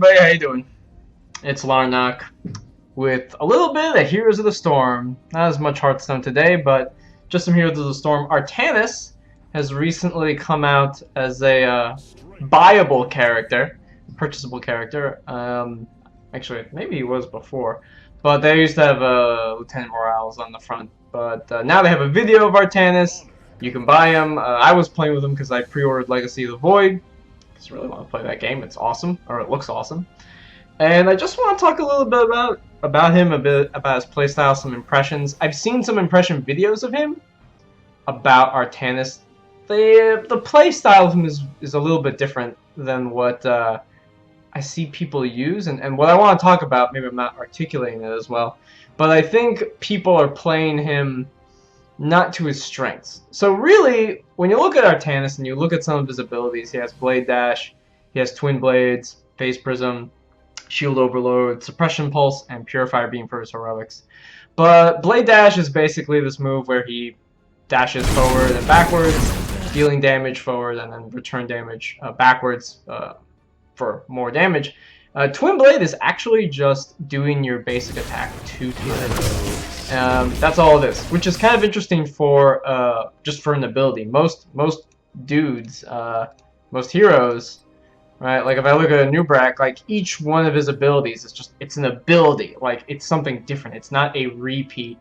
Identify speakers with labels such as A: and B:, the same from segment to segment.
A: everybody, how you doing? It's Larnock with a little bit of Heroes of the Storm. Not as much Hearthstone today, but just some Heroes of the Storm. Artanis has recently come out as a buyable character, purchasable character. Actually, maybe he was before, but they used to have Lieutenant Morales on the front. But now they have a video of Artanis. You can buy him. I was playing with him because I pre-ordered Legacy of the Void. I really want to play that game. It's awesome, or it looks awesome. And I just want to talk a little bit about him, a bit about his playstyle, some impressions. I've seen some impression videos of him about Artanis. The playstyle of him is a little bit different than what I see people use, and what I want to talk about. Maybe I'm not articulating it as well, but I think people are playing him not to his strengths. So really, when you look at Artanis and you look at some of his abilities, he has Blade Dash, he has Twin Blades, Phase Prism, Shield Overload, Suppression Pulse, and Purifier Beam for his heroics. But Blade Dash is basically this move where he dashes forward and backwards, dealing damage forward and then return damage backwards for more damage. Twin Blade is actually just doing your basic attack 2 times. That's all it is, which is kind of interesting for just for an ability. Most dudes, most heroes, right? Like if I look at a Nubrak, like each one of his abilities is it's an ability. Like it's something different. It's not a repeat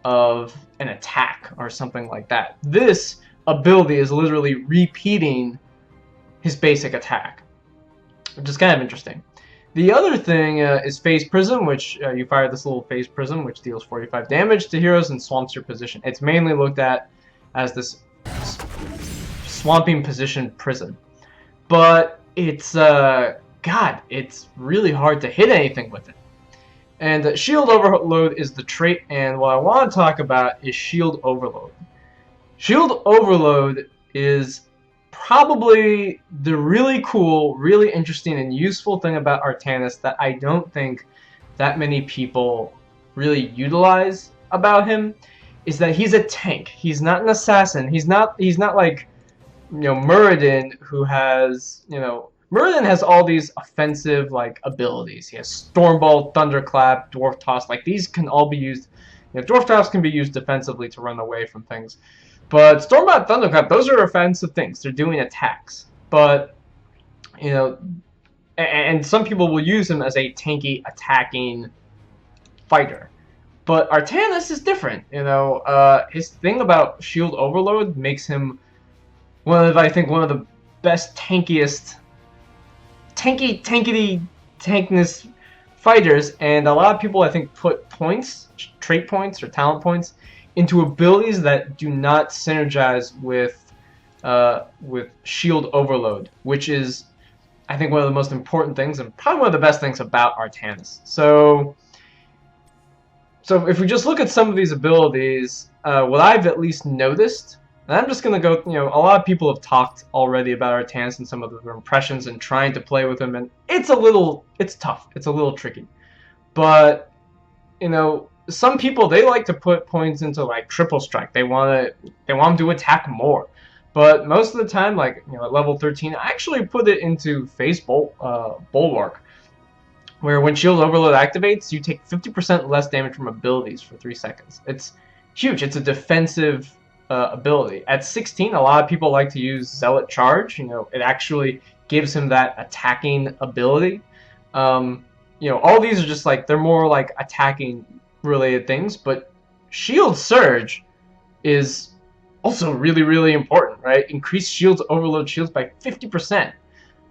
A: of an attack or something like that. This ability is literally repeating his basic attack, which is kind of interesting. The other thing is Phase Prism, which you fire this little Phase Prism, which deals 45 damage to heroes and swamps your position. It's mainly looked at as this swamping position prism. But it's, God, it's really hard to hit anything with it. And Shield Overload is the trait, and what I want to talk about is Shield Overload. Shield Overload is probably the really cool, really interesting, and useful thing about Artanis that I don't think that many people really utilize about him is that he's a tank. He's not an assassin. He's not like, you know, Muradin, who has, you know, Muradin has all these offensive like abilities. He has Stormbolt, Thunderclap, Dwarf Toss. Like these can all be used. You know, Dwarf Toss can be used defensively to run away from things. But Stormbolt, Thunderclap, those are offensive things. They're doing attacks. But, you know, and some people will use him as a tanky attacking fighter. But Artanis is different. You know, his thing about Shield Overload makes him I think one of the best tankness fighters. And a lot of people, I think, put points, trait points or talent points, into abilities that do not synergize with Shield Overload, which is, I think, one of the most important things and probably one of the best things about Artanis. So if we just look at some of these abilities, what I've at least noticed, and I'm just gonna go, you know, a lot of people have talked already about Artanis and some of their impressions and trying to play with him, and it's tough, it's a little tricky, but you know, some people, they like to put points into like triple strike. They want him to attack more. But most of the time, like, you know, at level 13, I actually put it into Phase Bulwark, where when Shield Overload activates, you take 50% less damage from abilities for 3 seconds. It's huge. It's a defensive ability. At 16, a lot of people like to use Zealot Charge. You know, it actually gives him that attacking ability. You know, all these are just like, they're more like attacking related things, but Shield Surge is also really, really important, right? Increase shields, overload shields by 50%,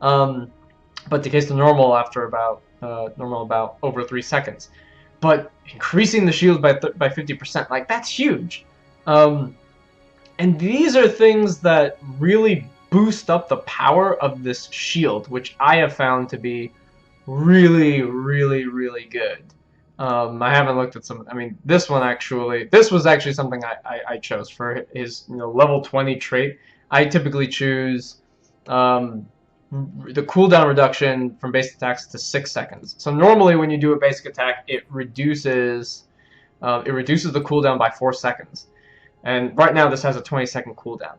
A: but decays to normal after about over 3 seconds. But increasing the shields by 50%, like that's huge. And these are things that really boost up the power of this shield, which I have found to be really, really, really good. I haven't looked at some. I mean, this was actually something I chose for his, you know, level 20 trait. I typically choose the cooldown reduction from basic attacks to 6 seconds. So normally when you do a basic attack, it reduces the cooldown by 4 seconds. And right now this has a 20-second cooldown.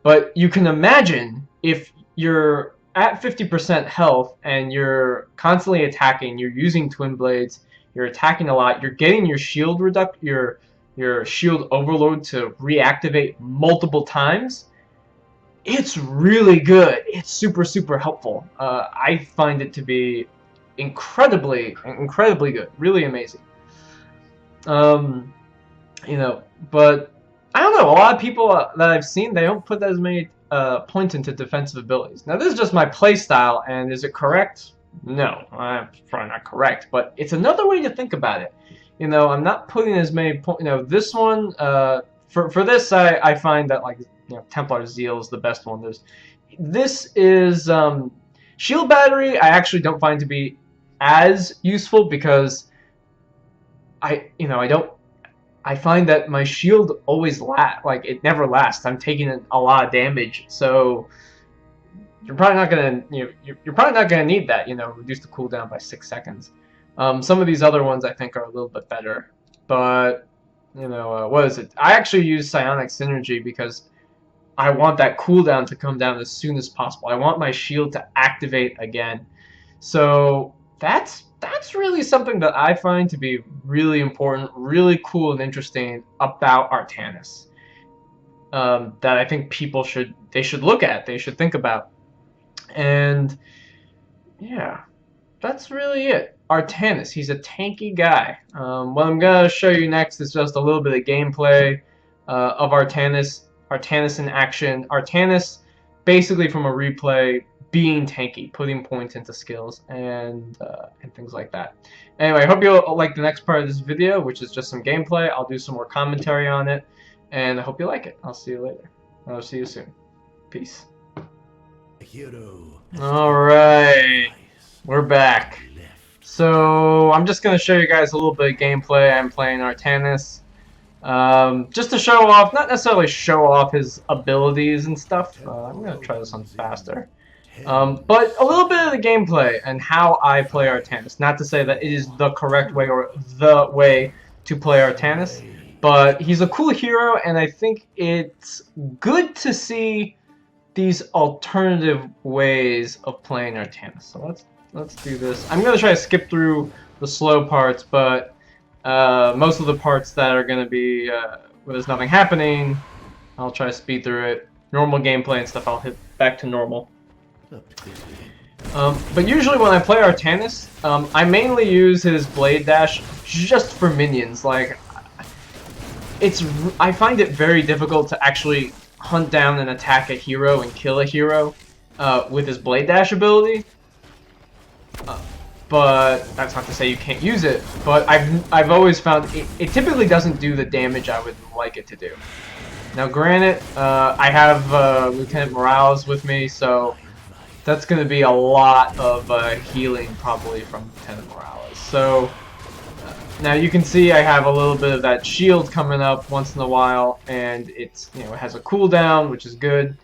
A: But you can imagine if your at 50% health and you're constantly attacking, you're using twin blades, you're attacking a lot, you're getting your shield your shield overload to reactivate multiple times. It's really good. It's super helpful. I find it to be incredibly good, really amazing. You know, but I don't know. A lot of people that I've seen, they don't put as many points into defensive abilities. Now, this is just my play style, and is it correct? No, probably not correct, but it's another way to think about it. You know, I'm not putting as many points. You know, this one, for this, I find that, like, you know, Templar Zeal is the best one. This is Shield Battery. I actually don't find to be as useful because I find that my shield always like it never lasts. I'm taking a lot of damage, so you're probably not gonna you're probably not gonna need that. You know, reduce the cooldown by 6 seconds. Some of these other ones I think are a little bit better, but you know, what is it? I actually use Psionic Synergy because I want that cooldown to come down as soon as possible. I want my shield to activate again. So that's really something that I find to be really important, really cool and interesting about Artanis. That I think people should look at, they should think about. And yeah, that's really it. Artanis, he's a tanky guy. What I'm gonna show you next is just a little bit of gameplay of Artanis in action. Artanis, basically from a replay, being tanky, putting points into skills, and things like that. Anyway, I hope you'll like the next part of this video, which is just some gameplay. I'll do some more commentary on it, and I hope you like it. I'll see you later. I'll see you soon. Peace. Alright, we're back. So, I'm just going to show you guys a little bit of gameplay. I'm playing Artanis. Just to show off, not necessarily show off his abilities and stuff. I'm going to try this on faster. But a little bit of the gameplay and how I play Artanis. Not to say that it is the correct way or the way to play Artanis, but he's a cool hero, and I think it's good to see these alternative ways of playing Artanis. So let's do this. I'm gonna try to skip through the slow parts, but most of the parts that are gonna be where there's nothing happening, I'll try to speed through it. Normal gameplay and stuff, I'll hit back to normal. But usually when I play Artanis, I mainly use his Blade Dash just for minions. Like, I find it very difficult to actually hunt down and attack a hero and kill a hero with his Blade Dash ability. But that's not to say you can't use it. But I've always found it typically doesn't do the damage I would like it to do. Now, granted, I have Lieutenant Morales with me, so that's going to be a lot of healing probably from Lieutenant Morales. So now you can see I have a little bit of that shield coming up once in a while, and it's, you know, it has a cooldown, which is good.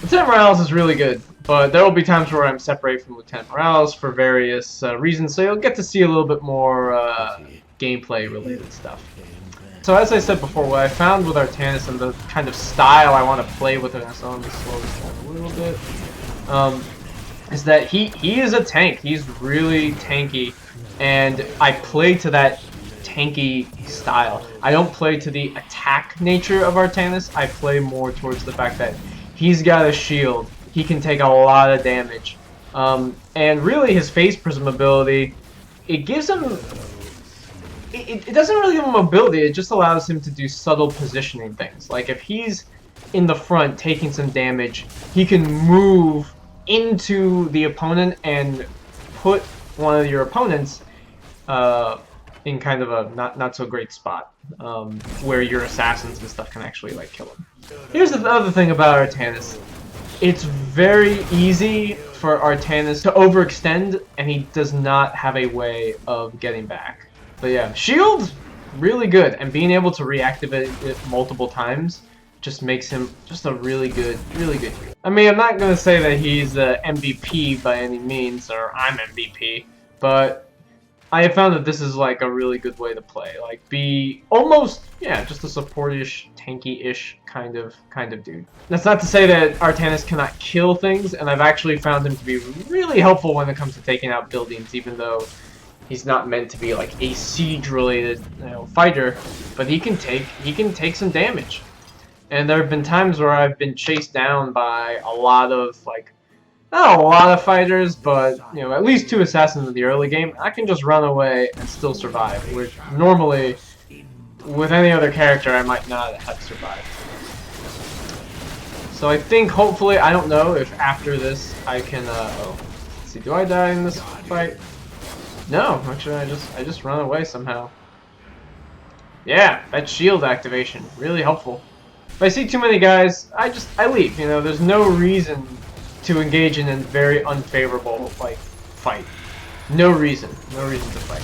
A: Lieutenant Morales is really good, but there will be times where I'm separated from Lieutenant Morales for various reasons, so you'll get to see a little bit more gameplay related stuff. So as I said before, what I found with Artanis and the kind of style I want to play with it, so let me slow this down a little bit, is that he is a tank. He's really tanky, and I play to that tanky style. I don't play to the attack nature of Artanis. I play more towards the fact that he's got a shield. He can take a lot of damage. And really his Phase Prism ability, it gives him... It doesn't really give him mobility, it just allows him to do subtle positioning things. Like if he's in the front taking some damage, he can move into the opponent and put one of your opponents in kind of a not so great spot, where your assassins and stuff can actually like kill him. Here's the other thing about Artanis. It's very easy for Artanis to overextend, and he does not have a way of getting back. But yeah, shield, really good, and being able to reactivate it multiple times just makes him just a really good hero. I mean, I'm not gonna say that he's MVP by any means, or I'm MVP, but I have found that this is like a really good way to play. Like be almost, yeah, just a support-ish, tanky-ish kind of dude. That's not to say that Artanis cannot kill things, and I've actually found him to be really helpful when it comes to taking out buildings, even though he's not meant to be like a siege-related, fighter. But he can take some damage. And there have been times where I've been chased down by a lot of like, not a lot of fighters, but at least 2 assassins in the early game. I can just run away and still survive, which normally with any other character I might not have survived. So I think hopefully, I don't know if after this I can let's see, do I die in this fight? No, actually I just run away somehow. Yeah, that shield activation, really helpful. If I see too many guys, I leave, there's no reason to engage in a very unfavorable fight. No reason to fight.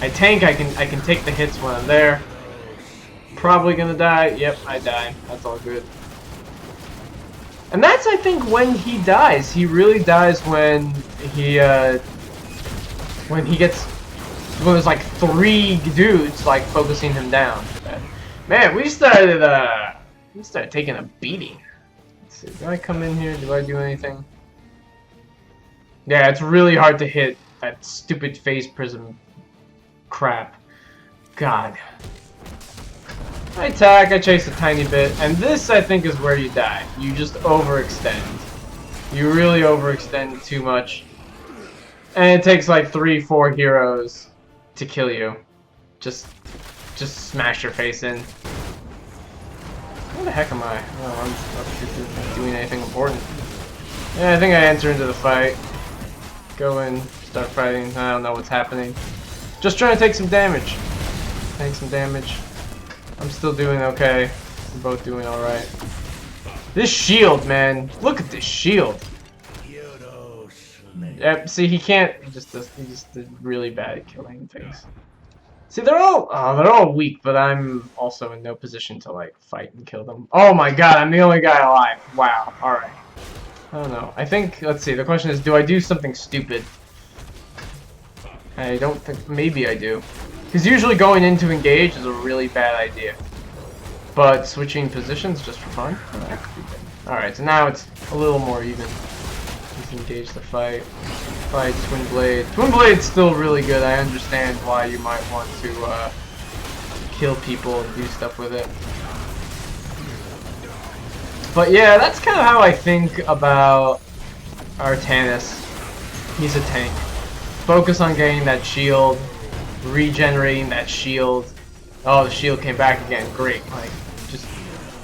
A: I tank. I can take the hits when I'm there. Probably gonna die. Yep, I die. That's all good. And that's, I think, when he dies. He really dies when there's like 3 dudes like focusing him down. Man, we started taking a beating. See, do I come in here? Do I do anything? Yeah, it's really hard to hit that stupid phase prism crap. God. I attack, I chase a tiny bit, and this I think is where you die. You just overextend. You really overextend too much. And it takes like 3-4 heroes to kill you. Just smash your face in. Where the heck am I? Oh, I'm not doing anything important. Yeah, I think I enter into the fight. Go in, start fighting. I don't know what's happening. Just trying to take some damage. Take some damage. I'm still doing okay. We're both doing alright. This shield, man. Look at this shield. Yep, see, he can't. He just does really bad at killing things. See, they're all weak, but I'm also in no position to like fight and kill them. Oh my god, I'm the only guy alive. Wow. All right. I don't know. I think, let's see. The question is, do I do something stupid? I don't think. Maybe I do. Because usually going in to engage is a really bad idea. But switching positions just for fun. All right. So now it's a little more even. Let's engage the fight. Fight Twin Blade. Twin Blade's still really good. I understand why you might want to kill people and do stuff with it. But yeah, that's kind of how I think about Artanis. He's a tank. Focus on getting that shield, regenerating that shield. Oh, the shield came back again. Great. Like, just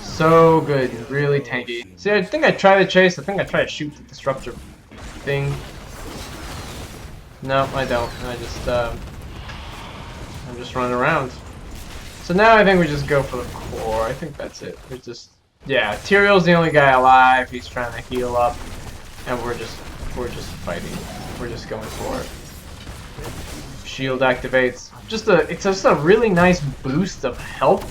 A: so good. Really tanky. See, I think I try to chase. I think I try to shoot the disruptor thing. No, I don't. I'm just running around. So now I think we just go for the core. I think that's it. We're just, yeah. Tyrael's the only guy alive. He's trying to heal up, and we're just fighting. We're just going for it. Shield activates. It's just a really nice boost of health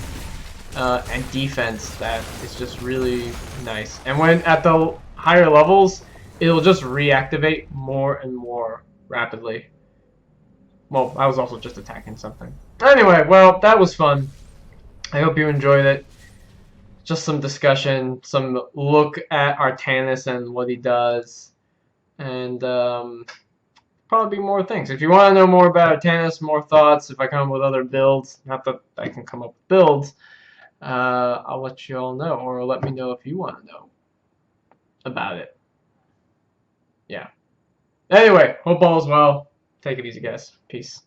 A: and defense that is just really nice. And when at the higher levels, it'll just reactivate more and more rapidly. Well, I was also just attacking something. Anyway, well, that was fun. I hope you enjoyed it. Just some discussion, some look at Artanis and what he does, and probably more things. If you want to know more about Artanis, more thoughts, if I come up with other builds, not that I can come up with builds, I'll let you all know, or let me know if you want to know about it. Yeah. Anyway, hope all is well. Take it easy, guys. Peace.